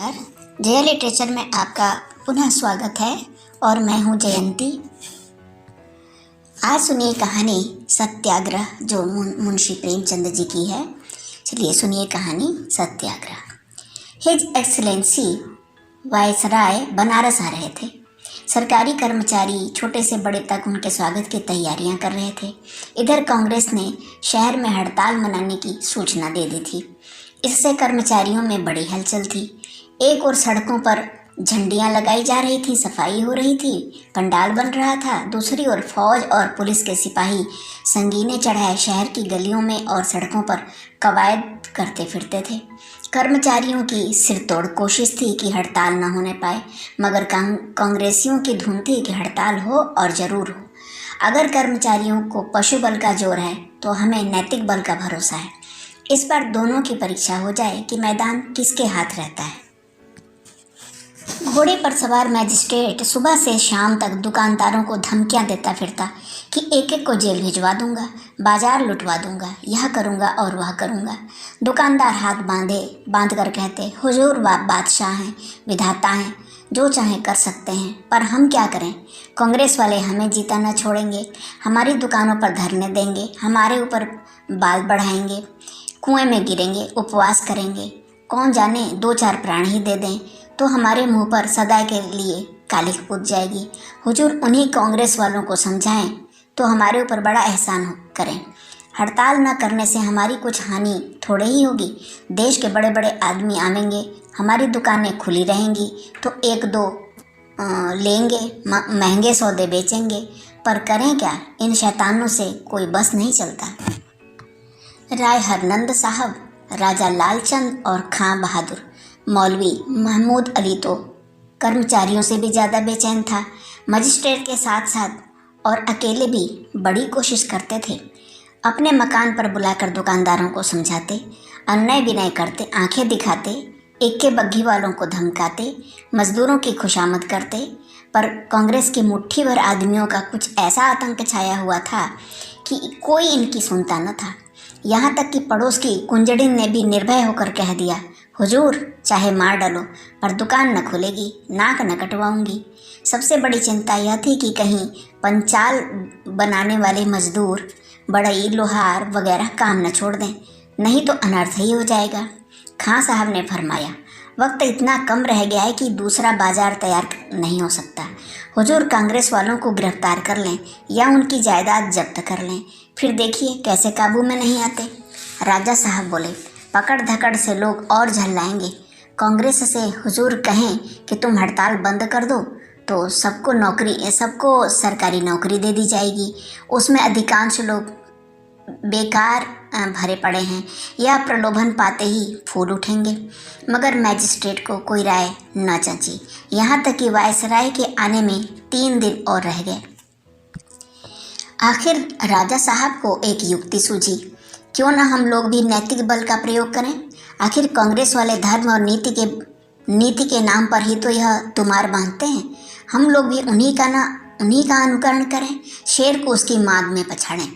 नमस्कार। जया लिटरेचर में आपका पुनः स्वागत है और मैं हूँ जयंती। आज सुनिए कहानी सत्याग्रह जो मुंशी प्रेमचंद जी की है। चलिए सुनिए कहानी सत्याग्रह। हिज एक्सीलेंसी वायसराय बनारस आ रहे थे। सरकारी कर्मचारी छोटे से बड़े तक उनके स्वागत की तैयारियां कर रहे थे। इधर कांग्रेस ने शहर में हड़ताल मनाने की सूचना दे दी थी। इससे कर्मचारियों में बड़ी हलचल थी। एक ओर सड़कों पर झंडियां लगाई जा रही थी, सफाई हो रही थी, पंडाल बन रहा था। दूसरी ओर फौज और पुलिस के सिपाही संगीने चढ़ाए शहर की गलियों में और सड़कों पर कवायद करते फिरते थे। कर्मचारियों की सिरतोड़ कोशिश थी कि हड़ताल न होने पाए, मगर कांग्रेसियों की धुन थी कि हड़ताल हो और ज़रूर हो। अगर कर्मचारियों को पशु बल का जोर है तो हमें नैतिक बल का भरोसा है। इस बार दोनों की परीक्षा हो जाए कि मैदान किसके हाथ रहता है। घोड़े पर सवार मैजिस्ट्रेट सुबह से शाम तक दुकानदारों को धमकियां देता फिरता कि एक एक को जेल भिजवा दूंगा, बाजार लुटवा दूंगा, यह करूंगा और वह करूंगा। दुकानदार हाथ बांध कर कहते, हुजूर बादशाह हैं, विधाता हैं, जो चाहें कर सकते हैं, पर हम क्या करें। कांग्रेस वाले हमें जीता न छोड़ेंगे, हमारी दुकानों पर धरने देंगे, हमारे ऊपर बाल बढ़ाएंगे, कुएं में गिरेंगे, उपवास करेंगे। कौन जाने 2-4 प्राण ही दे दें तो हमारे मुंह पर सदा के लिए कालिख पुत जाएगी। हुजूर उन्हीं कांग्रेस वालों को समझाएं तो हमारे ऊपर बड़ा एहसान करें। हड़ताल न करने से हमारी कुछ हानि थोड़े ही होगी। देश के बड़े बड़े आदमी आवेंगे, हमारी दुकानें खुली रहेंगी तो 1-2 लेंगे, महंगे सौदे बेचेंगे। पर करें क्या, इन शैतानों से कोई बस नहीं चलता। राय हरनंद साहब, राजा लालचंद और खां बहादुर, मौलवी महमूद अली तो कर्मचारियों से भी ज़्यादा बेचैन था। मजिस्ट्रेट के साथ साथ और अकेले भी बड़ी कोशिश करते थे। अपने मकान पर बुलाकर दुकानदारों को समझाते, अन्याय विनय करते, आंखें दिखाते, इक्के बग्घी वालों को धमकाते, मजदूरों की खुशामद करते। पर कांग्रेस के मुट्ठी भर आदमियों का कुछ ऐसा आतंक छाया हुआ था कि कोई इनकी सुनता न था। यहाँ तक कि पड़ोस की कुंजड़िन ने भी निर्भय होकर कह दिया, हुजूर चाहे मार डालो पर दुकान न खुलेगी, नाक न कटवाऊंगी। सबसे बड़ी चिंता यह थी कि कहीं पंचाल बनाने वाले मजदूर, बढ़ई, लोहार वगैरह काम न छोड़ दें, नहीं तो अनर्थ ही हो जाएगा। खां साहब ने फरमाया, वक्त इतना कम रह गया है कि दूसरा बाजार तैयार नहीं हो सकता। हुजूर कांग्रेस वालों को गिरफ्तार कर लें या उनकी जायदाद जब्त कर लें, फिर देखिए कैसे काबू में नहीं आते। राजा साहब बोले, पकड़ धकड़ से लोग और झल्लाएंगे। कांग्रेस से हुजूर कहें कि तुम हड़ताल बंद कर दो तो सबको सरकारी नौकरी दे दी जाएगी। उसमें अधिकांश लोग बेकार भरे पड़े हैं या प्रलोभन पाते ही फूल उठेंगे। मगर मैजिस्ट्रेट को कोई राय न जची। यहाँ तक कि वायसराय के आने में 3 दिन और रह गए। आखिर राजा साहब को एक युक्ति सूझी, क्यों न हम लोग भी नैतिक बल का प्रयोग करें। आखिर कांग्रेस वाले धर्म और नीति के नाम पर ही तो यह तुमार बांधते हैं। हम लोग भी उन्हीं का अनुकरण करें, शेर को उसकी मांग में पछाड़ें।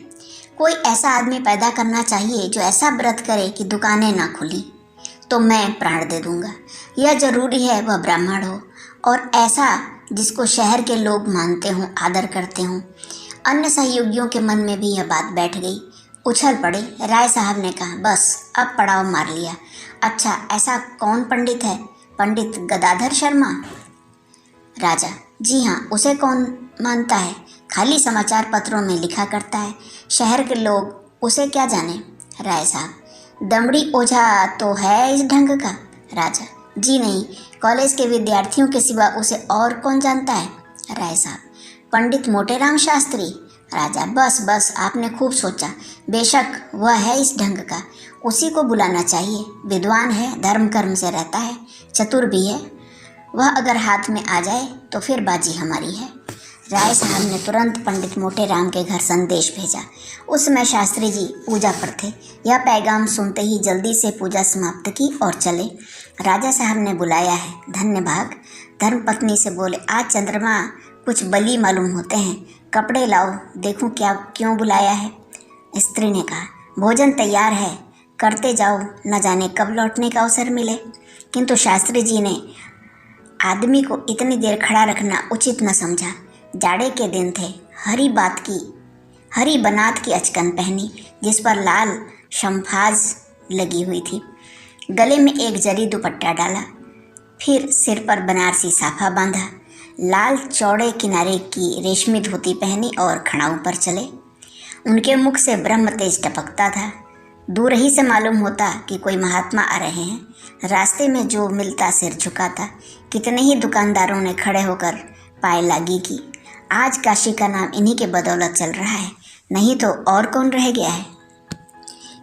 कोई ऐसा आदमी पैदा करना चाहिए जो ऐसा व्रत करे कि दुकानें ना खुली तो मैं प्राण दे दूंगा। यह जरूरी है वह ब्राह्मण हो और ऐसा जिसको शहर के लोग मानते हों, आदर करते हों। अन्य सहयोगियों के मन में भी यह बात बैठ गई। उछल पड़े। राय साहब ने कहा, बस अब पड़ाव मार लिया। अच्छा, ऐसा कौन पंडित है? पंडित गदाधर शर्मा। राजा, जी हाँ, उसे कौन मानता है, खाली समाचार पत्रों में लिखा करता है, शहर के लोग उसे क्या जाने। राय साहब, दमड़ी ओझा तो है इस ढंग का। राजा, जी नहीं, कॉलेज के विद्यार्थियों के सिवा उसे और कौन जानता है। राय साहब, पंडित मोटेराम शास्त्री। राजा, बस आपने खूब सोचा, बेशक वह है इस ढंग का, उसी को बुलाना चाहिए। विद्वान है, धर्म कर्म से रहता है, चतुर भी है। वह अगर हाथ में आ जाए तो फिर बाजी हमारी है। राय साहब ने तुरंत पंडित मोटेराम के घर संदेश भेजा। उस समय शास्त्री जी पूजा पर थे। यह पैगाम सुनते ही जल्दी से पूजा समाप्त की और चले। राजा साहब ने बुलाया है, धन्य भाग। धर्मपत्नी से बोले, आज चंद्रमा कुछ बली मालूम होते हैं, कपड़े लाओ देखूं क्यों बुलाया है। स्त्री ने कहा, भोजन तैयार है, करते जाओ, न जाने कब लौटने का अवसर मिले। किंतु शास्त्री जी ने आदमी को इतनी देर खड़ा रखना उचित न समझा। जाड़े के दिन थे। हरी बनात की अचकन पहनी जिस पर लाल शम्फाज लगी हुई थी। गले में एक जरी दुपट्टा डाला, फिर सिर पर बनारसी साफा बांधा, लाल चौड़े किनारे की रेशमी धोती पहनी और खड़ाऊ पर चले। उनके मुख से ब्रह्म तेज टपकता था। दूर ही से मालूम होता कि कोई महात्मा आ रहे हैं। रास्ते में जो मिलता सिर झुकाता। कितने ही दुकानदारों ने खड़े होकर पाए लागी की आज काशी का नाम इन्हीं के बदौलत चल रहा है, नहीं तो और कौन रह गया है।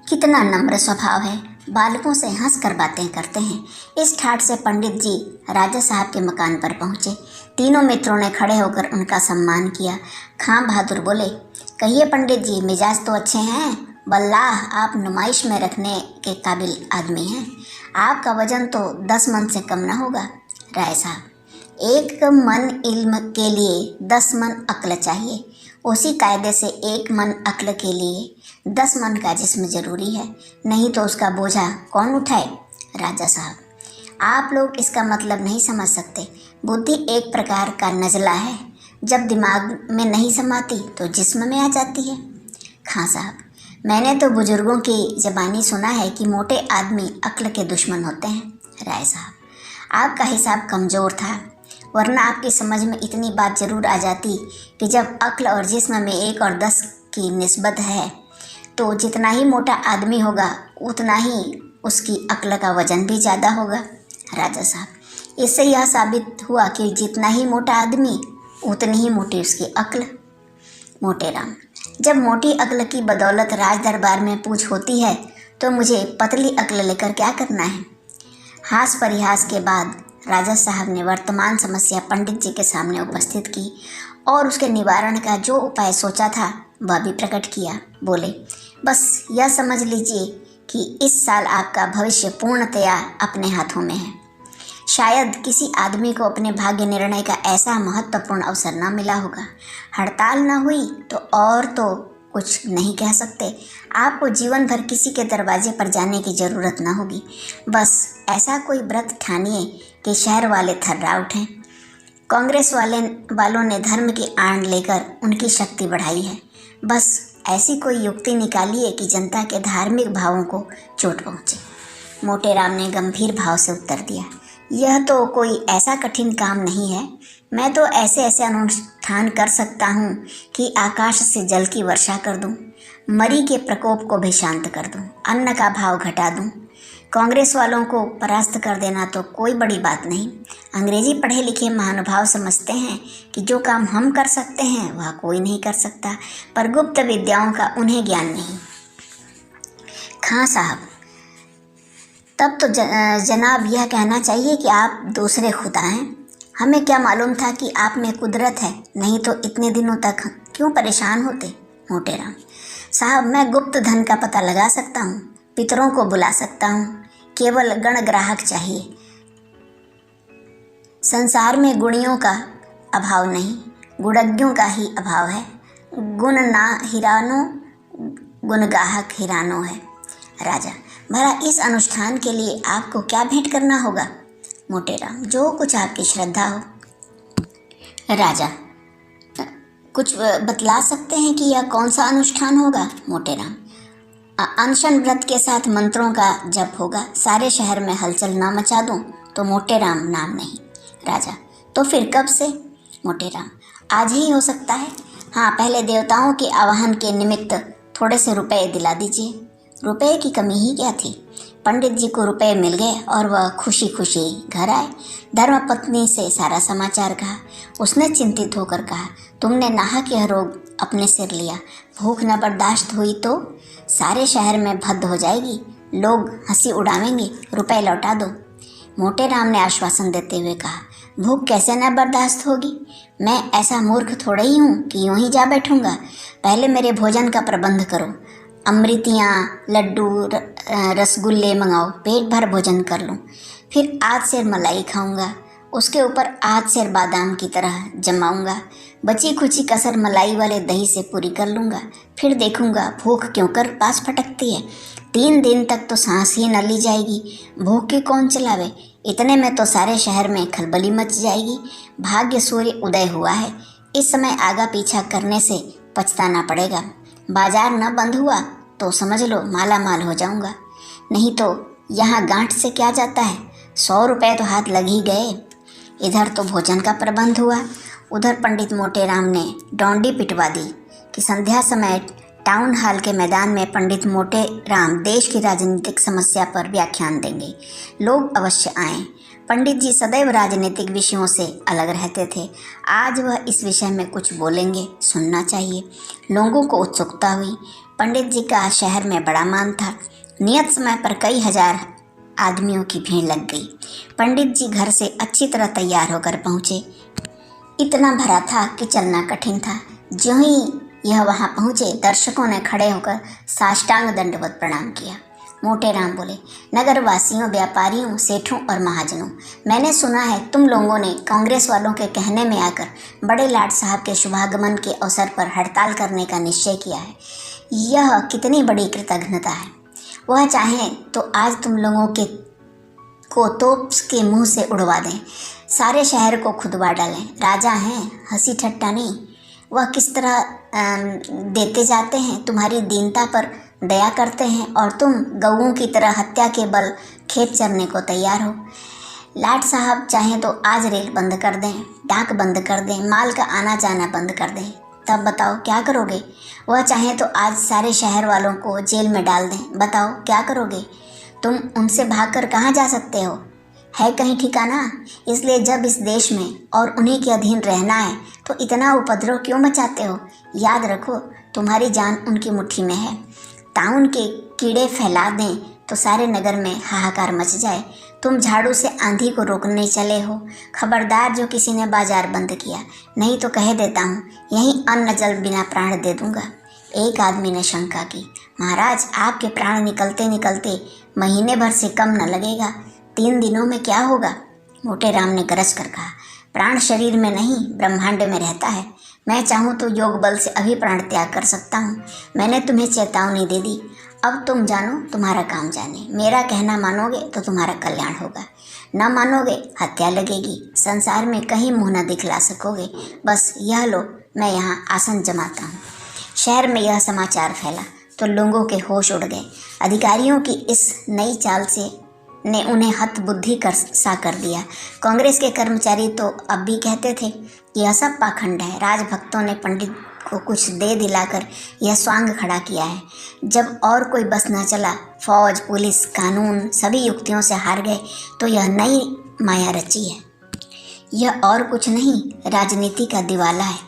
कितना नम्र स्वभाव है, बालकों से हंस कर बातें करते हैं। इस ठाठ से पंडित जी राजा साहब के मकान पर पहुँचे। तीनों मित्रों ने खड़े होकर उनका सम्मान किया। खां बहादुर बोले, कहिए पंडित जी, मिजाज तो अच्छे हैं। बल्लाह, आप नुमाइश में रखने के काबिल आदमी हैं। आपका वजन तो 10 मन से कम न होगा। राय साहब, 1 मन इल्म के लिए 10 मन अक्ल चाहिए। उसी कायदे से 1 मन अक्ल के लिए 10 मन का जिस्म जरूरी है, नहीं तो उसका बोझा कौन उठाए। राजा साहब, आप लोग इसका मतलब नहीं समझ सकते। बुद्धि एक प्रकार का नज़ला है, जब दिमाग में नहीं समाती तो जिस्म में आ जाती है। खां साहब, मैंने तो बुजुर्गों की ज़बानी सुना है कि मोटे आदमी अक्ल के दुश्मन होते हैं। राय साहब, आपका हिसाब कमज़ोर था, वरना आपकी समझ में इतनी बात जरूर आ जाती कि जब अक्ल और जिस्म में 1 और 10 की निस्बत है तो जितना ही मोटा आदमी होगा उतना ही उसकी अक्ल का वजन भी ज़्यादा होगा। राजा साहब, इससे यह साबित हुआ कि जितना ही मोटा आदमी उतनी ही मोटी उसकी अक्ल। मोटेराम, जब मोटी अक्ल की बदौलत राज दरबार में पूछ होती है तो मुझे पतली अक्ल लेकर क्या करना है। हास परिहास के बाद राजा साहब ने वर्तमान समस्या पंडित जी के सामने उपस्थित की और उसके निवारण का जो उपाय सोचा था वह भी प्रकट किया। बोले, बस यह समझ लीजिए कि इस साल आपका भविष्य पूर्णतया अपने हाथों में है। शायद किसी आदमी को अपने भाग्य निर्णय का ऐसा महत्वपूर्ण अवसर न मिला होगा। हड़ताल न हुई तो और तो कुछ नहीं कह सकते। आपको जीवन भर किसी के दरवाजे पर जाने की ज़रूरत न होगी। बस ऐसा कोई व्रत ठानिए कि शहर वाले थर्रा उठें। कांग्रेस वालों ने धर्म की आड़ लेकर उनकी शक्ति बढ़ाई है। बस ऐसी कोई युक्ति निकालिए कि जनता के धार्मिक भावों को चोट पहुँचे। मोटेराम ने गंभीर भाव से उत्तर दिया, यह तो कोई ऐसा कठिन काम नहीं है। मैं तो ऐसे अनुष्ठान कर सकता हूँ कि आकाश से जल की वर्षा कर दूँ, मरी के प्रकोप को भी शांत कर दूँ, अन्न का भाव घटा दूँ। कांग्रेस वालों को परास्त कर देना तो कोई बड़ी बात नहीं। अंग्रेजी पढ़े लिखे महानुभाव समझते हैं कि जो काम हम कर सकते हैं वह कोई नहीं कर सकता, पर गुप्त विद्याओं का उन्हें ज्ञान नहीं। खां साहब, तब तो जनाब यह कहना चाहिए कि आप दूसरे खुदा हैं। हमें क्या मालूम था कि आप में कुदरत है, नहीं तो इतने दिनों तक क्यों परेशान होते। मोटेराम साहब, मैं गुप्त धन का पता लगा सकता हूँ, पितरों को बुला सकता हूँ, केवल गण ग्राहक चाहिए। संसार में गुणियों का अभाव नहीं, गुणज्ञों का ही अभाव है। गुण ना हिरानो, गुणगाहक हिरानो है। राजा, भला इस अनुष्ठान के लिए आपको क्या भेंट करना होगा। मोटेराम, जो कुछ आपकी श्रद्धा हो। राजा, कुछ बतला सकते हैं कि यह कौन सा अनुष्ठान होगा। मोटेराम, अनशन व्रत के साथ मंत्रों का जप होगा। सारे शहर में हलचल ना मचा दूं तो मोटेराम नाम नहीं। राजा, तो फिर कब से। मोटेराम, आज ही हो सकता है। हाँ, पहले देवताओं के आवाहन के निमित्त थोड़े से रुपए दिला दीजिए। रुपए की कमी ही क्या थी। पंडित जी को रुपए मिल गए और वह खुशी खुशी घर आए। धर्मपत्नी से सारा समाचार कहा। उसने चिंतित होकर कहा, तुमने नाहक यह रोग अपने सिर लिया। भूख न बर्दाश्त हुई तो सारे शहर में भद्द हो जाएगी, लोग हंसी उड़ावेंगे, रुपए लौटा दो। मोटेराम ने आश्वासन देते हुए कहा, भूख कैसे न बर्दाश्त होगी। मैं ऐसा मूर्ख थोड़े ही हूँ कि यूँ ही जा बैठूँगा। पहले मेरे भोजन का प्रबंध करो। अमृतियाँ, लड्डू, रसगुल्ले मंगाओ, पेट भर भोजन कर लूँ। फिर आध सेर मलाई खाऊंगा, उसके ऊपर आध सेर बादाम की तरह जमाऊंगा। बची खुची कसर मलाई वाले दही से पूरी कर लूँगा। फिर देखूंगा भूख क्यों कर पास फटकती है। 3 दिन तक तो सांस ही न ली जाएगी। भूख की कौन चलावे। इतने में तो सारे शहर में खलबली मच जाएगी। भाग्य सूर्य उदय हुआ है, इस समय आगा पीछा करने से पछताना पड़ेगा। बाजार न बंद हुआ तो समझ लो माला माल हो जाऊंगा। नहीं तो यहाँ गांठ से क्या जाता है, 100 रुपये तो हाथ लग ही गए। इधर तो भोजन का प्रबंध हुआ, उधर पंडित मोटे राम ने डोंडी पिटवा दी कि संध्या समय टाउन हॉल के मैदान में पंडित मोटे राम देश की राजनीतिक समस्या पर व्याख्यान देंगे, लोग अवश्य आएं। पंडित जी सदैव राजनीतिक विषयों से अलग रहते थे, आज वह इस विषय में कुछ बोलेंगे, सुनना चाहिए। लोगों को उत्सुकता हुई। पंडित जी का शहर में बड़ा मान था। नियत समय पर कई हजार आदमियों की भीड़ लग गई। पंडित जी घर से अच्छी तरह तैयार होकर पहुँचे। इतना भरा था कि चलना कठिन था। ज्यों ही यह वहाँ पहुँचे, दर्शकों ने खड़े होकर साष्टांग दंडवत प्रणाम किया। मोटे राम बोले, नगर वासियों, व्यापारियों, सेठों और महाजनों, मैंने सुना है तुम लोगों ने कांग्रेस वालों के कहने में आकर बड़े लाट साहब के शुभागमन के अवसर पर हड़ताल करने का निश्चय किया है। यह कितनी बड़ी कृतज्ञता है। वह चाहें तो आज तुम लोगों को तोप के मुंह से उड़वा दें, सारे शहर को खुदवा डालें। राजा हैं, हंसी ठट्टा नहीं। वह किस तरह देते जाते हैं, तुम्हारी दीनता पर दया करते हैं और तुम गऊओं की तरह हत्या के बल खेत चरने को तैयार हो। लाट साहब चाहें तो आज रेल बंद कर दें, डाक बंद कर दें, माल का आना जाना बंद कर दें, तब बताओ क्या करोगे। वह चाहें तो आज सारे शहर वालों को जेल में डाल दें, बताओ क्या करोगे। तुम उनसे भागकर कहाँ जा सकते हो, है कहीं ठिकाना। इसलिए जब इस देश में और उन्हीं के अधीन रहना है तो इतना उपद्रव क्यों मचाते हो। याद रखो तुम्हारी जान उनकी मुट्ठी में है। ताउन के कीड़े फैला दें तो सारे नगर में हाहाकार मच जाए। तुम झाड़ू से आंधी को रोकने चले हो। खबरदार जो किसी ने बाजार बंद किया, नहीं तो कह देता हूँ यहीं अन्न जल बिना प्राण दे दूंगा। एक आदमी ने शंका की, महाराज आपके प्राण निकलते निकलते महीने भर से कम न लगेगा, 3 दिनों में क्या होगा। मोटे राम ने गरज कर कहा, प्राण शरीर में नहीं ब्रह्मांड में रहता है। मैं चाहूँ तो योग बल से अभी प्राण त्याग कर सकता हूँ। मैंने तुम्हें चेतावनी दे दी, अब तुम जानो तुम्हारा काम जाने। मेरा कहना मानोगे तो तुम्हारा कल्याण होगा, न मानोगे हत्या लगेगी। संसार में कहीं मुँह न दिखला सकोगे। बस यह लो, मैं यहाँ आसन जमाता हूँ। शहर में यह समाचार फैला तो लोगों के होश उड़ गए। अधिकारियों की इस नई चाल ने उन्हें हतबुद्धि कर दिया। कांग्रेस के कर्मचारी तो अब भी कहते थे कि यह सब पाखंड है। राजभक्तों ने पंडित को कुछ दे दिलाकर यह स्वांग खड़ा किया है। जब और कोई बस न चला, फौज, पुलिस, कानून सभी युक्तियों से हार गए तो यह नई माया रची है। यह और कुछ नहीं, राजनीति का दिवाला है।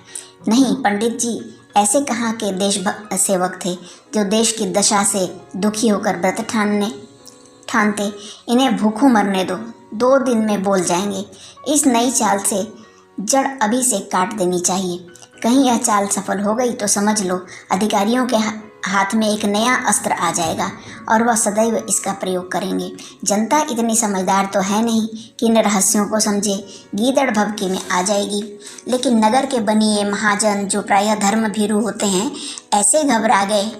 नहीं, पंडित जी ऐसे कहाँ के देश सेवक थे जो देश की दशा से दुखी होकर व्रत ठानते। इन्हें भूखों मरने दो, 2 दिन में बोल जाएंगे। इस नई चाल से जड़ अभी से काट देनी चाहिए। कहीं यह चाल सफल हो गई तो समझ लो अधिकारियों के हाथ में एक नया अस्त्र आ जाएगा और वह सदैव इसका प्रयोग करेंगे। जनता इतनी समझदार तो है नहीं कि इन रहस्यों को समझे, गीदड़ भभकी में आ जाएगी। लेकिन नगर के बनिए महाजन जो प्रायः धर्म भीरू होते हैं, ऐसे घबरा गए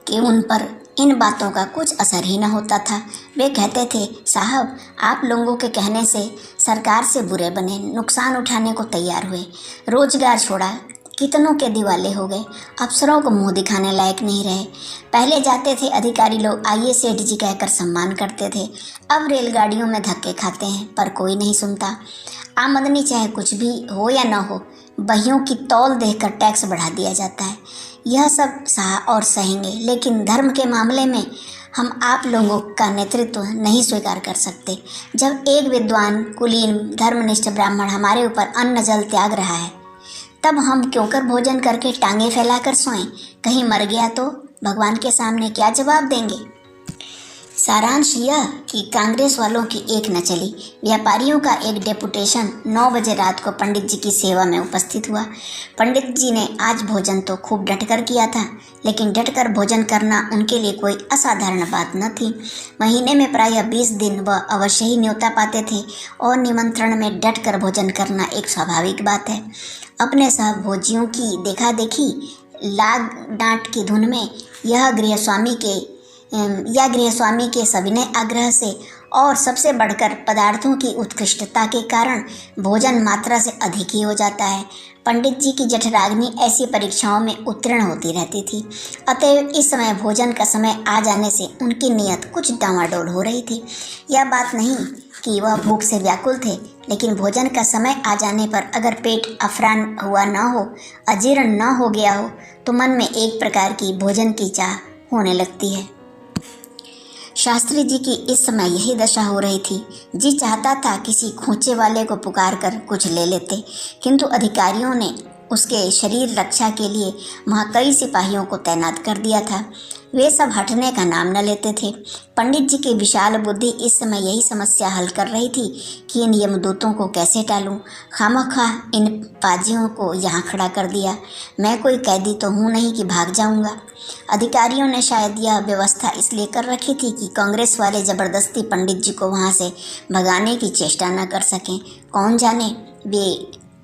कि उन पर इन बातों का कुछ असर ही न होता था। वे कहते थे, साहब आप लोगों के कहने से सरकार से बुरे बने, नुकसान उठाने को तैयार हुए, रोजगार छोड़ा, कितनों के दिवाले हो गए, अफसरों को मुंह दिखाने लायक नहीं रहे। पहले जाते थे अधिकारी लोग आइए सेठ जी कहकर सम्मान करते थे, अब रेलगाड़ियों में धक्के खाते हैं पर कोई नहीं सुनता। आमदनी चाहे कुछ भी हो या न हो, बहियों की तौल देखकर टैक्स बढ़ा दिया जाता है। यह सब सहा और सहेंगे, लेकिन धर्म के मामले में हम आप लोगों का नेतृत्व नहीं स्वीकार कर सकते। जब एक विद्वान, कुलीन, धर्मनिष्ठ ब्राह्मण हमारे ऊपर अन्न जल त्याग रहा है, तब हम क्यों कर भोजन करके टांगे फैलाकर सोएं। कहीं मर गया तो भगवान के सामने क्या जवाब देंगे। सारांश यह कि कांग्रेस वालों की एक न चली। व्यापारियों का एक डेपुटेशन 9 बजे रात को पंडित जी की सेवा में उपस्थित हुआ। पंडित जी ने आज भोजन तो खूब डटकर किया था, लेकिन डटकर भोजन करना उनके लिए कोई असाधारण बात न थी। महीने में प्रायः 20 दिन वह अवश्य ही न्योता पाते थे और निमंत्रण में डटकर भोजन करना एक स्वाभाविक बात है। अपने सहभोजियों की देखा देखी, लाग डांट की धुन में या गृहस्वामी के सविनय आग्रह से और सबसे बढ़कर पदार्थों की उत्कृष्टता के कारण भोजन मात्रा से अधिक ही हो जाता है। पंडित जी की जठराग्नि ऐसी परीक्षाओं में उत्तीर्ण होती रहती थी। अतएव इस समय भोजन का समय आ जाने से उनकी नीयत कुछ डामाडोल हो रही थी। यह बात नहीं कि वह भूख से व्याकुल थे, लेकिन भोजन का समय आ जाने पर अगर पेट अफरान हुआ न हो, अजीर्ण न हो गया हो, तो मन में एक प्रकार की भोजन की चाह होने लगती है। शास्त्री जी की इस समय यही दशा हो रही थी। जी चाहता था किसी खोचे वाले को पुकार कर कुछ ले लेते, किंतु अधिकारियों ने उसके शरीर रक्षा के लिए वहाँ कई सिपाहियों को तैनात कर दिया था। वे सब हटने का नाम न लेते थे। पंडित जी की विशाल बुद्धि इस समय यही समस्या हल कर रही थी कि इन यमदूतों को कैसे टालूं। खामख्वाह इन पाजियों को यहाँ खड़ा कर दिया। मैं कोई कैदी तो हूँ नहीं कि भाग जाऊँगा। अधिकारियों ने शायद यह व्यवस्था इसलिए कर रखी थी कि कांग्रेस वाले ज़बरदस्ती पंडित जी को वहाँ से भगाने की चेष्टा न कर सकें। कौन जाने वे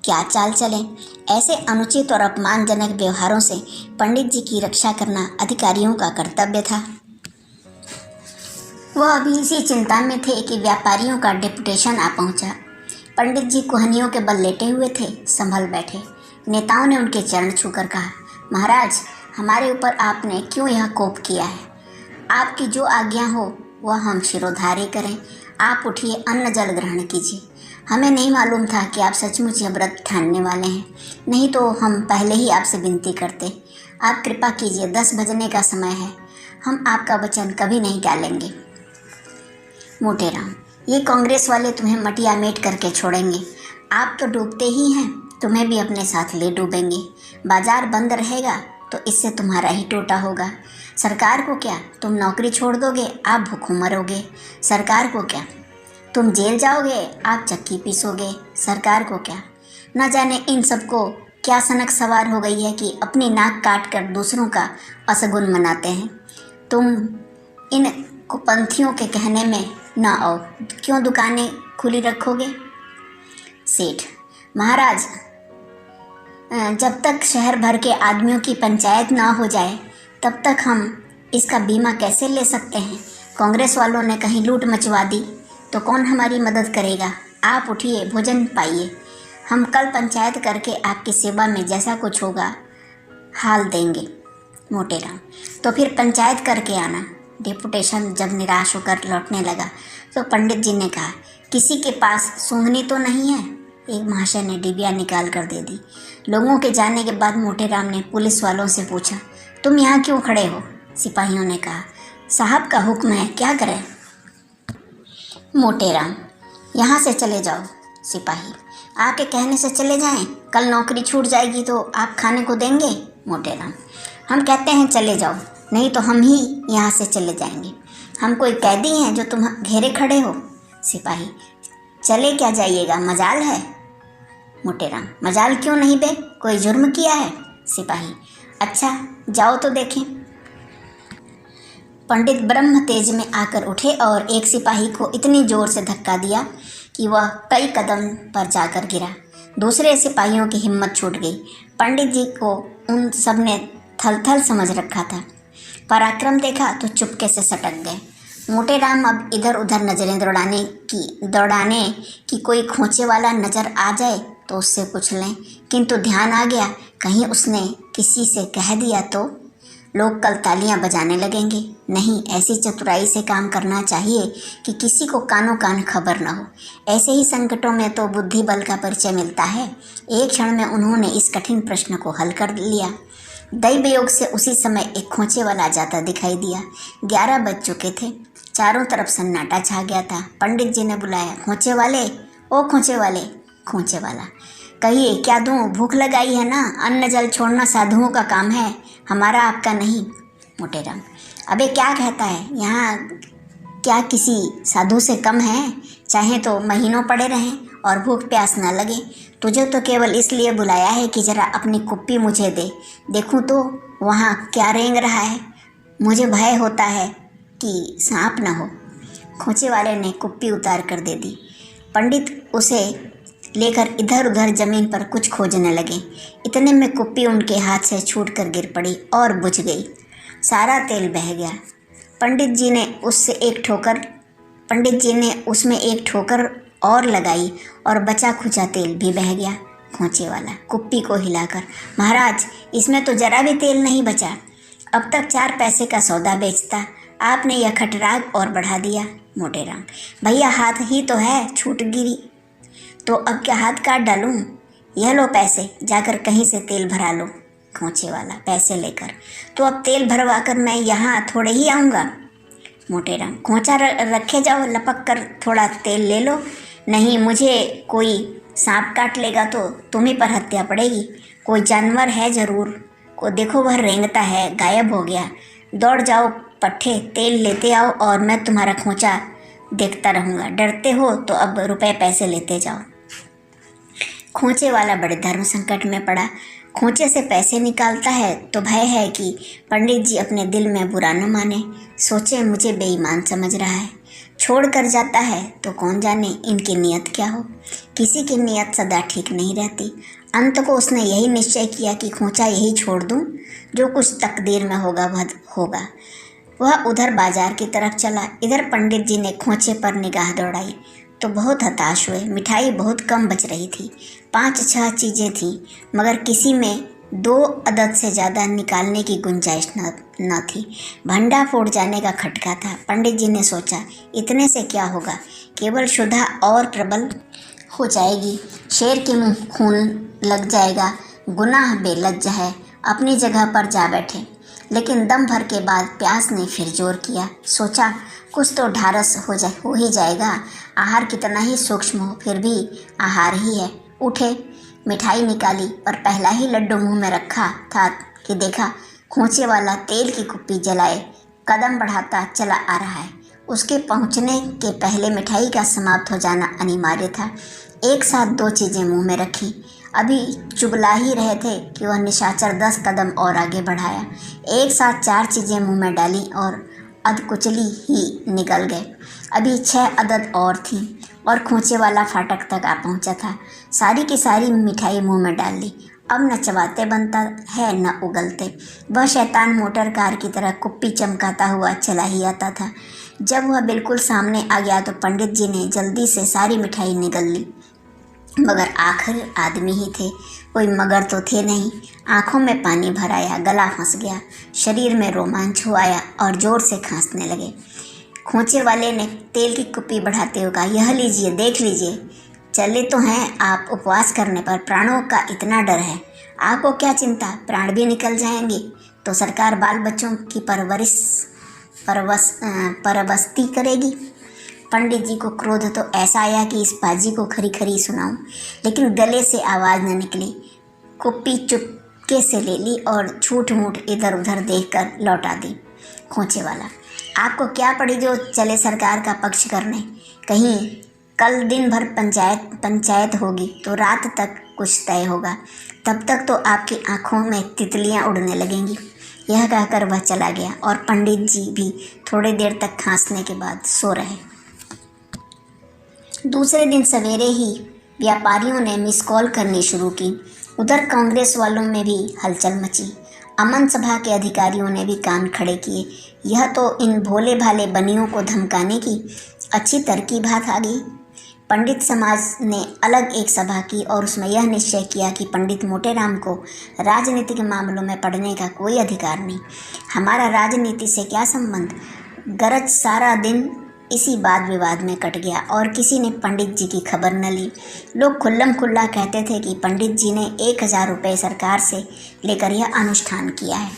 क्या चाल चलें। ऐसे अनुचित और अपमानजनक व्यवहारों से पंडित जी की रक्षा करना अधिकारियों का कर्तव्य था। वह अभी इसी चिंता में थे कि व्यापारियों का डेपुटेशन आ पहुंचा। पंडित जी कुहनियों के बल लेटे हुए थे, संभल बैठे। नेताओं ने उनके चरण छूकर कहा, महाराज, हमारे ऊपर आपने क्यों यह कोप किया है? आपकी जो आज्ञा हो वह हम शिरोधार्य करें। आप उठिए, अन्न जल ग्रहण कीजिए। हमें नहीं मालूम था कि आप सचमुच यह व्रत ठानने वाले हैं, नहीं तो हम पहले ही आपसे विनती करते। आप कृपा कीजिए, 10 बजने का समय है। हम आपका वचन कभी नहीं टालेंगे। मोटेराम, ये कांग्रेस वाले तुम्हें मटिया मेट करके छोड़ेंगे। आप तो डूबते ही हैं, तुम्हें भी अपने साथ ले डूबेंगे। बाजार बंद रहेगा तो इससे तुम्हारा ही टोटा होगा। सरकार को क्या, तुम नौकरी छोड़ दोगे, आप भूखों मरोगे। सरकार को क्या, तुम जेल जाओगे, आप चक्की पीसोगे। सरकार को क्या, न जाने इन सबको क्या सनक सवार हो गई है कि अपनी नाक काट कर दूसरों का असगुन मनाते हैं। तुम इन कुपंथियों के कहने में न आओ। क्यों दुकानें खुली रखोगे? सेठ, महाराज, जब तक शहर भर के आदमियों की पंचायत ना हो जाए तब तक हम इसका बीमा कैसे ले सकते हैं? कांग्रेस वालों ने कहीं लूट मचवा दी तो कौन हमारी मदद करेगा? आप उठिए, भोजन पाइए। हम कल पंचायत करके आपकी सेवा में जैसा कुछ होगा हाल देंगे। मोटेराम, तो फिर पंचायत करके आना। डेपुटेशन जब निराश होकर लौटने लगा तो पंडित जी ने कहा, किसी के पास सूंघनी तो नहीं है? एक महाशय ने डिबिया निकाल कर दे दी। लोगों के जाने के बाद मोटेराम ने पुलिस वालों से पूछा, तुम यहाँ क्यों खड़े हो? सिपाहियों ने कहा, साहब का हुक्म है, क्या करें? मोटेराम, यहाँ से चले जाओ। सिपाही, आपके कहने से चले जाएं? कल नौकरी छूट जाएगी तो आप खाने को देंगे? मोटेराम, हम कहते हैं चले जाओ, नहीं तो हम ही यहाँ से चले जाएंगे। हम कोई कैदी हैं जो तुम घेरे खड़े हो? सिपाही, चले क्या जाइएगा, मजाल है? मोटेराम, मजाल क्यों नहीं बे, कोई जुर्म किया है? सिपाही, अच्छा जाओ तो देखें। पंडित ब्रह्म तेज में आकर उठे और एक सिपाही को इतनी जोर से धक्का दिया कि वह कई कदम पर जाकर गिरा। दूसरे सिपाहियों की हिम्मत छूट गई। पंडित जी को उन सब ने थल थल समझ रखा था। पराक्रम देखा तो चुपके से सटक गए। मोटेराम अब इधर उधर नज़रें दौड़ाने की कोई खोचे वाला नज़र आ जाए तो उससे पूछ लें, किंतु ध्यान आ गया कहीं उसने किसी से कह दिया तो लोग कल तालियां बजाने लगेंगे। नहीं, ऐसी चतुराई से काम करना चाहिए कि किसी को कानों कान खबर न हो। ऐसे ही संकटों में तो बुद्धि बल का परिचय मिलता है। एक क्षण में उन्होंने इस कठिन प्रश्न को हल कर लिया। दैव योग से उसी समय एक खोचे वाला जाता दिखाई दिया। 11 बज चुके थे। चारों तरफ सन्नाटा छा गया था। पंडित जी ने बुलाया, खोचे वाले, ओ खोचे वाले। खोचे वाला, कहिए क्या दूँ, भूख लगाई है ना? अन्न जल छोड़ना साधुओं का काम है, हमारा आपका नहीं। मोटेराम, अबे क्या कहता है, यहाँ क्या किसी साधु से कम है? चाहे तो महीनों पड़े रहें और भूख प्यास ना लगे। तुझे तो केवल इसलिए बुलाया है कि जरा अपनी कुप्पी मुझे दे, देखूँ तो वहाँ क्या रेंग रहा है। मुझे भय होता है कि सांप न हो। खोचे वाले ने कुप्पी उतार कर दे दी। पंडित उसे लेकर इधर उधर जमीन पर कुछ खोजने लगे। इतने में कुप्पी उनके हाथ से छूटकर गिर पड़ी और बुझ गई। सारा तेल बह गया। पंडित जी ने उससे एक ठोकर पंडित जी ने उसमें एक ठोकर और लगाई और बचा खुचा तेल भी बह गया। खोंचे वाला कुप्पी को हिलाकर, महाराज इसमें तो जरा भी तेल नहीं बचा। अब तक 4 पैसे का सौदा बेचता, आपने यह खटराग और बढ़ा दिया। मोटेराम, भैया हाथ ही तो है, छूट गिरी तो अब क्या हाथ काट डालूं? यह लो पैसे, जाकर कहीं से तेल भरा लो। खोंचे वाला पैसे लेकर, तो अब तेल भरवा कर मैं यहाँ थोड़े ही आऊँगा। मोटेराम, खोंचा रखे जाओ, लपक कर थोड़ा तेल ले लो। नहीं, मुझे कोई सांप काट लेगा तो तुम्ही पर हत्या पड़ेगी। कोई जानवर है जरूर, को देखो वह रेंगता है, गायब हो गया। दौड़ जाओ पट्टे, तेल लेते आओ और मैं तुम्हारा खोंचा देखता रहूँगा। डरते हो तो अब रुपए पैसे लेते जाओ। खोंचे वाला बड़े धर्म संकट में पड़ा। खोंचे से पैसे निकालता है तो भय है कि पंडित जी अपने दिल में बुरा न माने, सोचे मुझे बेईमान समझ रहा है। छोड़ कर जाता है तो कौन जाने इनकी नीयत क्या हो। किसी की नीयत सदा ठीक नहीं रहती। अंत को उसने यही निश्चय किया कि खोंचा यही छोड़ दूं, जो कुछ तकदीर में होगा वह होगा। वह उधर बाजार की तरफ चला। इधर पंडित जी ने खोंचे पर निगाह दौड़ाई तो बहुत हताश हुए। मिठाई बहुत कम बच रही थी, 5-6 चीज़ें थीं, मगर किसी में 2 अदद से ज़्यादा निकालने की गुंजाइश न थी। भंडा फूट जाने का खटका था। पंडित जी ने सोचा, इतने से क्या होगा, केवल क्षुधा और प्रबल हो जाएगी। शेर के मुंह खून लग जाएगा। गुनाह बेलज्जा है। अपनी जगह पर जा बैठे, लेकिन दम भर के बाद प्यास ने फिर जोर किया। सोचा कुछ तो ढारस हो ही जाएगा। आहार कितना ही सूक्ष्म हो, फिर भी आहार ही है। उठे, मिठाई निकाली, पर पहला ही लड्डू मुंह में रखा था कि देखा खोंचे वाला तेल की कुप्पी जलाए कदम बढ़ाता चला आ रहा है। उसके पहुंचने के पहले मिठाई का समाप्त हो जाना अनिवार्य था। एक साथ 2 चीज़ें मुंह में रखी। अभी चुगला ही रहे थे कि वह निशाचर 10 कदम और आगे बढ़ाया। एक साथ 4 चीज़ें मुंह में डाली और अधकुचली ही निकल गए। अभी 6 अदद और थीं और खोंचे वाला फाटक तक आ पहुंचा था। सारी की सारी मिठाई मुंह में डाल ली। अब न चबाते बनता है न उगलते। वह शैतान मोटर कार की तरह कुप्पी चमकाता हुआ चला ही आता था। जब वह बिल्कुल सामने आ गया तो पंडित जी ने जल्दी से सारी मिठाई निगल ली, मगर आखिर आदमी ही थे, कोई मगर तो थे नहीं। आंखों में पानी भर आया, गला फंस गया, शरीर में रोमांच हो आया और जोर से खांसने लगे। खोंचे वाले ने तेल की कुप्पी बढ़ाते हुए कहा, यह लीजिए, देख लीजिए। चले तो हैं आप, उपवास करने पर प्राणों का इतना डर है। आपको क्या चिंता, प्राण भी निकल जाएंगे तो सरकार बाल बच्चों की परवस्ती करेगी। पंडित जी को क्रोध तो ऐसा आया कि इस बाजी को खरी खरी सुनाऊं, लेकिन गले से आवाज़ न निकली। कुप्पी चुपके से ले ली और झूठ मूठ इधर उधर देखकर लौटा दी। खोंचे वाला, आपको क्या पड़ी जो चले सरकार का पक्ष करने? कहीं कल दिन भर पंचायत होगी तो रात तक कुछ तय होगा, तब तक तो आपकी आंखों में तितलियां उड़ने लगेंगी। यह कहकर वह चला गया और पंडित जी भी थोड़ी देर तक खांसने के बाद सो रहे। दूसरे दिन सवेरे ही व्यापारियों ने मिस कॉल करनी शुरू की। उधर कांग्रेस वालों में भी हलचल मची। अमन सभा के अधिकारियों ने भी कान खड़े किए। यह तो इन भोले भाले बनियों को धमकाने की अच्छी तरकीब हाथ आ गई। पंडित समाज ने अलग एक सभा की और उसमें यह निश्चय किया कि पंडित मोटेराम को राजनीतिक मामलों में पढ़ने का कोई अधिकार नहीं। हमारा राजनीति से क्या संबंध। गरज सारा दिन इसी वाद विवाद में कट गया और किसी ने पंडित जी की खबर न ली। लोग खुल्लम खुल्ला कहते थे कि पंडित जी ने 1000 रुपये सरकार से लेकर यह अनुष्ठान किया है।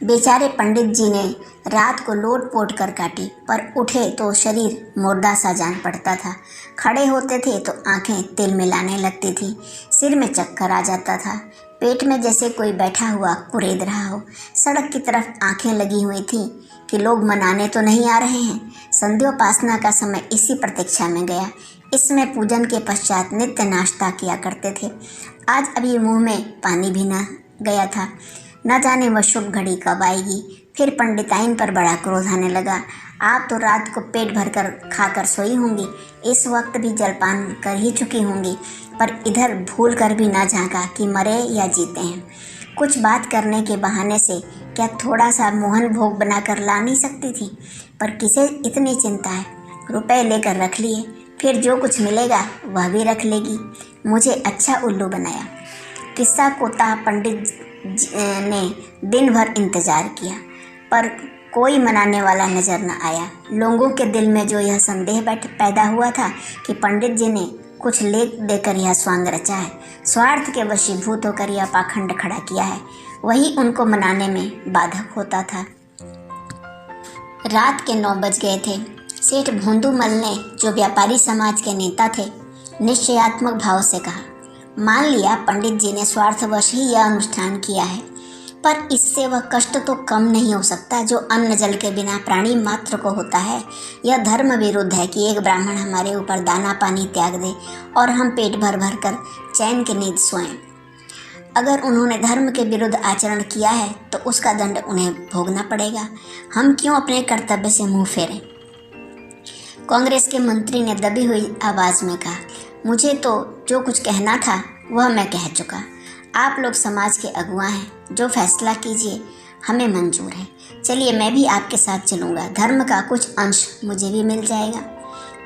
बेचारे पंडित जी ने रात को लोट पोट कर काटी, पर उठे तो शरीर मुर्दा सा जान पड़ता था। खड़े होते थे तो आंखें तिल मिलाने लगती थी, सिर में चक्कर आ जाता था, पेट में जैसे कोई बैठा हुआ कुरेद रहा हो। सड़क की तरफ आंखें लगी हुई थीं कि लोग मनाने तो नहीं आ रहे हैं। संध्योपासना का समय इसी प्रतीक्षा में गया। इसमें पूजन के पश्चात नित्य नाश्ता किया करते थे। आज अभी मुंह में पानी भी न गया था। न जाने वह शुभ घड़ी कब आएगी। फिर पंडिताइन पर बड़ा क्रोध आने लगा। आप तो रात को पेट भरकर खाकर सोई होंगी, इस वक्त भी जलपान कर ही चुकी होंगी, पर इधर भूल कर भी ना झांका कि मरे या जीते हैं। कुछ बात करने के बहाने से क्या थोड़ा सा मोहन भोग बनाकर ला नहीं सकती थी? पर किसे इतनी चिंता है, रुपए लेकर रख लिए, फिर जो कुछ मिलेगा वह भी रख लेगी। मुझे अच्छा उल्लू बनाया। किस्सा कोता पंडित ने दिन भर इंतजार किया, पर कोई मनाने वाला नजर न आया। लोगों के दिल में जो यह संदेह पैदा हुआ था कि पंडित जी ने कुछ ले देकर यह स्वांग रचा है, स्वार्थ के वशीभूत होकर यह पाखंड खड़ा किया है, वही उनको मनाने में बाधक होता था। रात के 9 बज गए थे। सेठ भोंदूमल ने, जो व्यापारी समाज के नेता थे, निश्चयात्मक भाव से कहा, मान लिया पंडित जी ने स्वार्थवश ही यह अनुष्ठान किया है, पर इससे वह कष्ट तो कम नहीं हो सकता जो अन्न जल के बिना प्राणी मात्र को होता है। यह धर्म विरुद्ध है कि एक ब्राह्मण हमारे ऊपर दाना पानी त्याग दे और हम पेट भर भर कर चैन की नींद सोएं। अगर उन्होंने धर्म के विरुद्ध आचरण किया है तो उसका दंड उन्हें भोगना पड़ेगा। हम क्यों अपने कर्तव्य से मुंह फेरें? कांग्रेस के मंत्री ने दबी हुई आवाज़ में कहा, मुझे तो जो कुछ कहना था वह मैं कह चुका। आप लोग समाज के अगुआ हैं, जो फैसला कीजिए हमें मंजूर है। चलिए मैं भी आपके साथ चलूँगा, धर्म का कुछ अंश मुझे भी मिल जाएगा।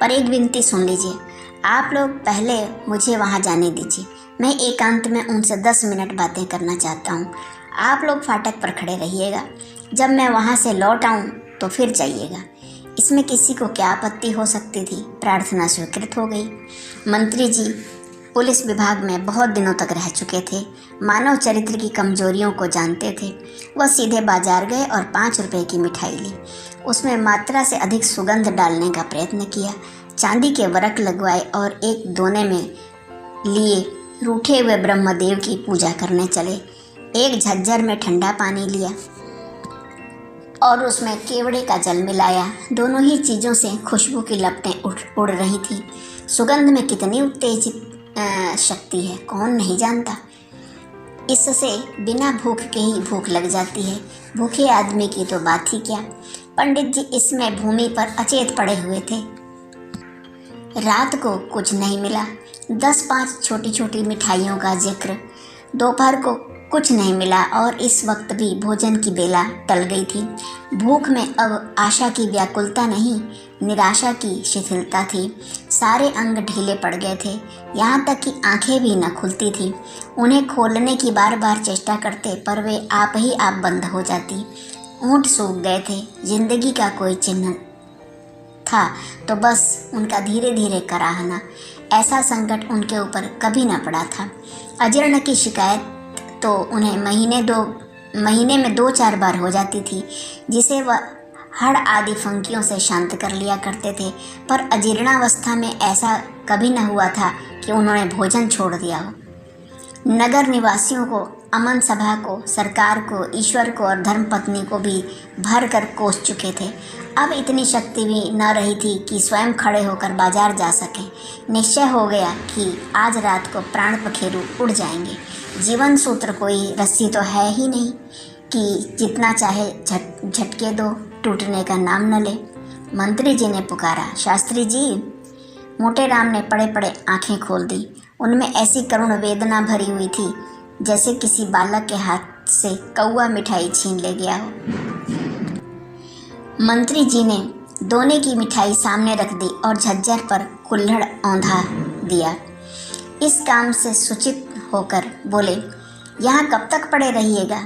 पर एक विनती सुन लीजिए, आप लोग पहले मुझे वहाँ जाने दीजिए। मैं एकांत में उनसे 10 मिनट बातें करना चाहता हूँ। आप लोग फाटक पर खड़े रहिएगा, जब मैं वहाँ से लौट आऊँ तो फिर जाइएगा। इसमें किसी को क्या आपत्ति हो सकती थी? प्रार्थना स्वीकृत हो गई। मंत्री जी पुलिस विभाग में बहुत दिनों तक रह चुके थे, मानव चरित्र की कमजोरियों को जानते थे। वह सीधे बाजार गए और 5 रुपए की मिठाई ली। उसमें मात्रा से अधिक सुगंध डालने का प्रयत्न किया, चांदी के वरक लगवाए और एक दोने में लिए रूठे हुए ब्रह्मदेव की पूजा करने चले। एक झज्जर में ठंडा पानी लिया और उसमें केवड़े का जल मिलाया। दोनों ही चीज़ों से खुशबू की लपटें उड़ रही थी। सुगंध में कितनी उत्तेजित शक्ति है, कौन नहीं जानता। इससे बिना भूख के ही भूख लग जाती है, भूखे आदमी की तो बात ही क्या। पंडित जी इसमें भूमि पर अचेत पड़े हुए थे। रात को कुछ नहीं मिला। 10-5 छोटी छोटी मिठाइयों का जिक्र। दोपहर को कुछ नहीं मिला और इस वक्त भी भोजन की बेला टल गई थी। भूख में अब आशा की व्याकुलता नहीं, निराशा की शिथिलता थी। सारे अंग ढीले पड़ गए थे, यहाँ तक कि आंखें भी न खुलती थी। उन्हें खोलने की बार बार चेष्टा करते पर वे आप ही आप बंद हो जाती। ऊँट सूख गए थे। जिंदगी का कोई चिन्ह था तो बस उनका धीरे धीरे कराहना। ऐसा संकट उनके ऊपर कभी न पड़ा था। अजीर्ण की शिकायत तो उन्हें महीने में 2-4 बार हो जाती थी, जिसे वह हड़ आदि फंकियों से शांत कर लिया करते थे। पर अजीर्णावस्था में ऐसा कभी न हुआ था कि उन्होंने भोजन छोड़ दिया हो। नगर निवासियों को, अमन सभा को, सरकार को, ईश्वर को और धर्मपत्नी को भी भर कर कोस चुके थे। अब इतनी शक्ति भी न रही थी कि स्वयं खड़े होकर बाजार जा सकें। निश्चय हो गया कि आज रात को प्राण पखेरु उड़ जाएंगे। जीवन सूत्र कोई रस्सी तो है ही नहीं कि जितना चाहे झटके दो, टूटने का नाम न ले। मंत्री जी ने पुकारा, शास्त्री जी। मोटे राम ने पड़े पड़े आंखें खोल दी। उनमें ऐसी करुण वेदना भरी हुई थी जैसे किसी बालक के हाथ से कौआ मिठाई छीन ले गया हो। मंत्री जी ने दोने की मिठाई सामने रख दी और झज्जर पर कुल्हड़ औंधा दिया। इस काम से सूचित होकर बोले, यहाँ कब तक पड़े रहिएगा?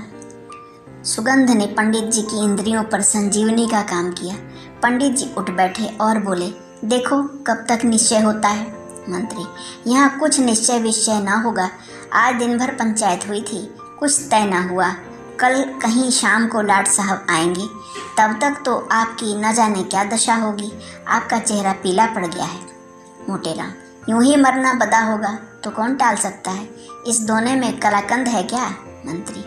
सुगंध ने पंडित जी की इंद्रियों पर संजीवनी का काम किया। पंडित जी उठ बैठे और बोले, देखो कब तक निश्चय होता है। मंत्री, यहाँ कुछ निश्चय विश्चय ना होगा। आज दिन भर पंचायत हुई थी, कुछ तय ना हुआ। कल कहीं शाम को लाट साहब आएंगे, तब तक तो आपकी न जाने क्या दशा होगी। आपका चेहरा पीला पड़ गया है। मोटेराम, यूं ही मरना बदा होगा तो कौन टाल सकता है। इस दोने में कलाकंद है क्या? मंत्री,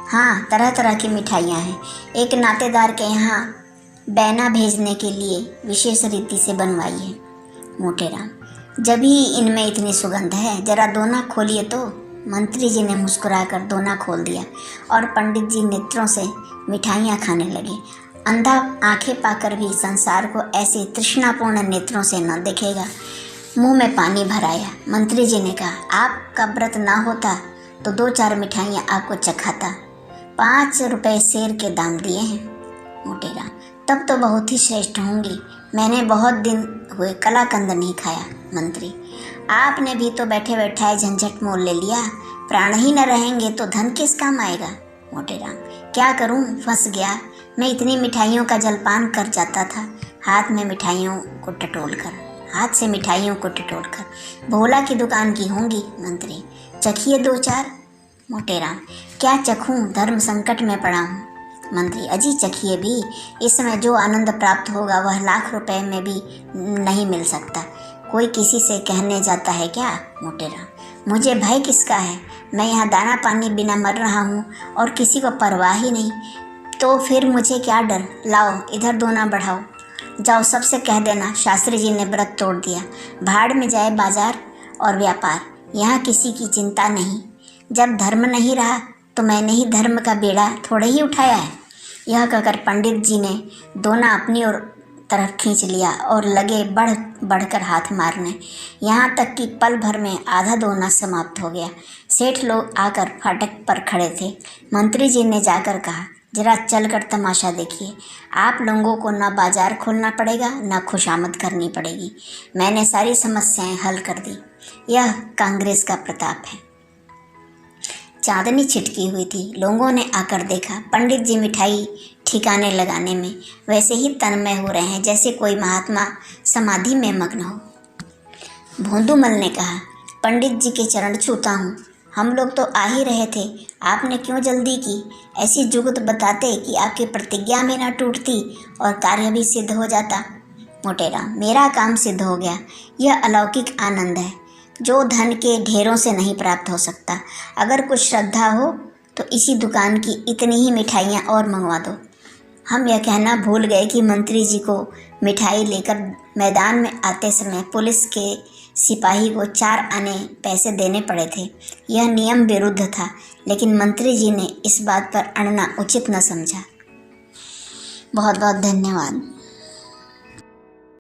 हाँ, तरह तरह की मिठाइयाँ हैं। एक नातेदार के यहाँ बैना भेजने के लिए विशेष रीति से बनवाई है। मोटेराम, जब ही इनमें इतनी सुगंध है, जरा दोना खोलिए तो। मंत्री जी ने मुस्कुराकर दोना खोल दिया और पंडित जी नेत्रों से मिठाइयाँ खाने लगे। अंधा आंखें पाकर भी संसार को ऐसे तृष्णापूर्ण नेत्रों से न देखेगा। मुंह में पानी भर आया। मंत्री जी ने कहा, आपका व्रत ना होता तो 2-4 मिठाइयाँ आपको चखाता। 5 रुपए सेर के दाम दिए हैं। मोटेराम, तब तो बहुत ही श्रेष्ठ होंगी। मैंने बहुत दिन हुए कलाकंद नहीं खाया। मंत्री, आपने भी तो बैठे बैठाए झंझट मोल ले लिया। प्राण ही न रहेंगे तो धन किस काम आएगा। मोटेराम, क्या करूं, फंस गया। मैं इतनी मिठाइयों का जलपान कर जाता था, हाथ से मिठाइयों को टटोल कर। भोला की दुकान की होंगी। मंत्री, चखिए 2-4। मोटेराम, क्या चखूं, धर्म संकट में पड़ा हूँ। मंत्री, अजी चखिए भी। इस समय जो आनंद प्राप्त होगा वह लाख रुपए में भी नहीं मिल सकता। कोई किसी से कहने जाता है क्या। मोटेराम, मुझे भय किसका है। मैं यहाँ दाना पानी बिना मर रहा हूँ और किसी को परवाह ही नहीं, तो फिर मुझे क्या डर। लाओ इधर दोना बढ़ाओ। जाओ सबसे कह देना शास्त्री जी ने व्रत तोड़ दिया। भाड़ में जाए बाजार और व्यापार, यहाँ किसी की चिंता नहीं। जब धर्म नहीं रहा तो मैंने ही धर्म का बेड़ा थोड़े ही उठाया है। यह कहकर पंडित जी ने दोना अपनी ओर तरफ खींच लिया और लगे बढ़कर हाथ मारने। यहाँ तक कि पल भर में आधा दोना समाप्त हो गया। सेठ लोग आकर फाटक पर खड़े थे। मंत्री जी ने जाकर कहा, जरा चलकर तमाशा देखिए। आप लोगों को न बाजार खोलना पड़ेगा न खुशामद करनी पड़ेगी। मैंने सारी समस्याएं हल कर दी। यह कांग्रेस का प्रताप है। चांदनी छिटकी हुई थी। लोगों ने आकर देखा, पंडित जी मिठाई ठिकाने लगाने में वैसे ही तन्मय हो रहे हैं जैसे कोई महात्मा समाधि में मग्न हो। भोंदूमल ने कहा, पंडित जी के चरण छूता हूँ। हम लोग तो आ ही रहे थे, आपने क्यों जल्दी की। ऐसी जुगत बताते कि आपकी प्रतिज्ञा में न टूटती और कार्य भी सिद्ध हो जाता। मोटेराम, मेरा काम सिद्ध हो गया। यह अलौकिक आनंद है जो धन के ढेरों से नहीं प्राप्त हो सकता। अगर कुछ श्रद्धा हो तो इसी दुकान की इतनी ही मिठाइयाँ और मंगवा दो। हम यह कहना भूल गए कि मंत्री जी को मिठाई लेकर मैदान में आते समय पुलिस के सिपाही को 4 आने पैसे देने पड़े थे। यह नियम विरुद्ध था, लेकिन मंत्री जी ने इस बात पर अड़ना उचित न समझा। बहुत बहुत धन्यवाद।